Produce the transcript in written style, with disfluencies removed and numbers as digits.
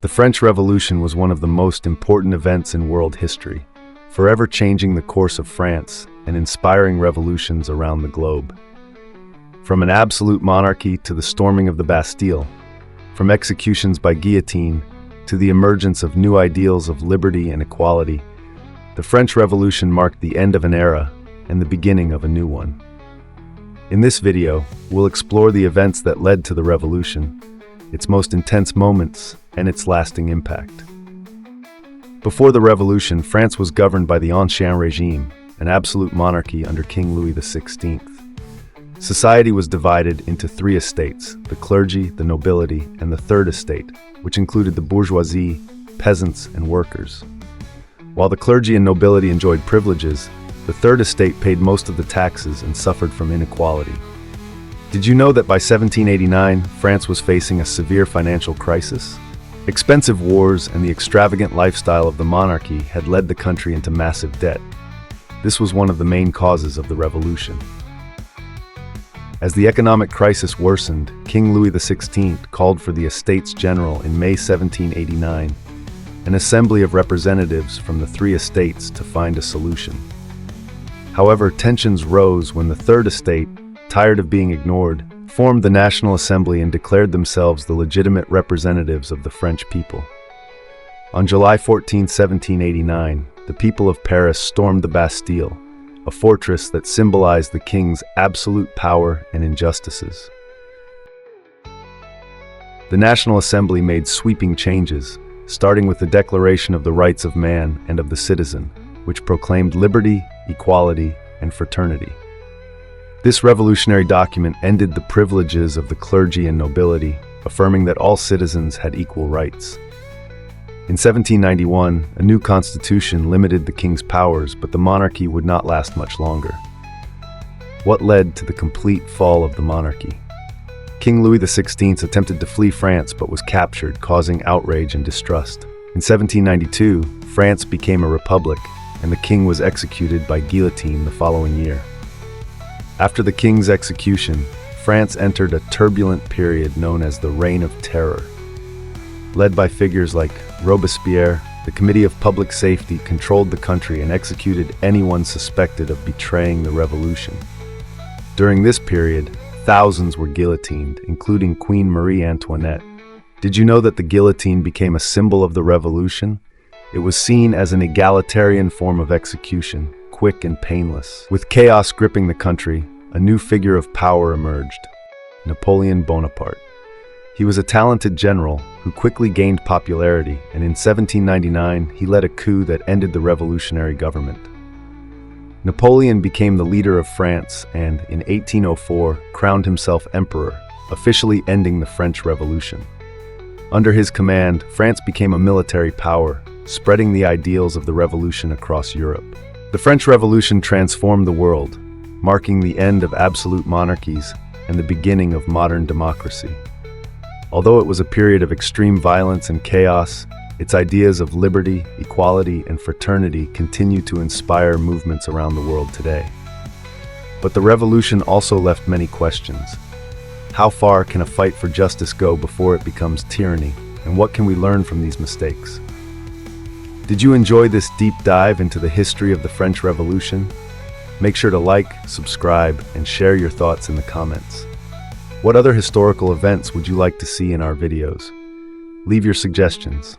The French Revolution was one of the most important events in world history, forever changing the course of France and inspiring revolutions around the globe. From an absolute monarchy to the storming of the Bastille, from executions by guillotine to the emergence of new ideals of liberty and equality, the French Revolution marked the end of an era and the beginning of a new one. In this video, we'll explore the events that led to the revolution, its most intense moments, and its lasting impact. Before the revolution, France was governed by the Ancien Regime, an absolute monarchy under King Louis XVI. Society was divided into three estates: the clergy, the nobility, and the third estate, which included the bourgeoisie, peasants, and workers. While the clergy and nobility enjoyed privileges, the third estate paid most of the taxes and suffered from inequality. Did you know that by 1789, France was facing a severe financial crisis? Expensive wars and the extravagant lifestyle of the monarchy had led the country into massive debt. This was one of the main causes of the revolution. As the economic crisis worsened, King Louis XVI called for the Estates General in May 1789, an assembly of representatives from the three estates to find a solution. However, tensions rose when the third estate, tired of being ignored, formed the National Assembly and declared themselves the legitimate representatives of the French people. On July 14, 1789, the people of Paris stormed the Bastille, a fortress that symbolized the king's absolute power and injustices. The National Assembly made sweeping changes, starting with the Declaration of the Rights of Man and of the Citizen, which proclaimed liberty, equality, and fraternity. This revolutionary document ended the privileges of the clergy and nobility, affirming that all citizens had equal rights. In 1791, a new constitution limited the king's powers, but the monarchy would not last much longer. What led to the complete fall of the monarchy? King Louis XVI attempted to flee France but was captured, causing outrage and distrust. In 1792, France became a republic, and the king was executed by guillotine the following year. After the king's execution, France entered a turbulent period known as the Reign of Terror. Led by figures like Robespierre, the Committee of Public Safety controlled the country and executed anyone suspected of betraying the revolution. During this period, thousands were guillotined, including Queen Marie Antoinette. Did you know that the guillotine became a symbol of the revolution? It was seen as an egalitarian form of execution, quick and painless. With chaos gripping the country, a new figure of power emerged: Napoleon Bonaparte. He was a talented general who quickly gained popularity, and in 1799 he led a coup that ended the revolutionary government. Napoleon became the leader of France and, in 1804, crowned himself emperor, officially ending the French Revolution. Under his command, France became a military power, spreading the ideals of the revolution across Europe. The French Revolution transformed the world, marking the end of absolute monarchies and the beginning of modern democracy. Although it was a period of extreme violence and chaos, its ideas of liberty, equality, and fraternity continue to inspire movements around the world today. But the revolution also left many questions. How far can a fight for justice go before it becomes tyranny, and what can we learn from these mistakes? Did you enjoy this deep dive into the history of the French Revolution? Make sure to like, subscribe, and share your thoughts in the comments. What other historical events would you like to see in our videos? Leave your suggestions.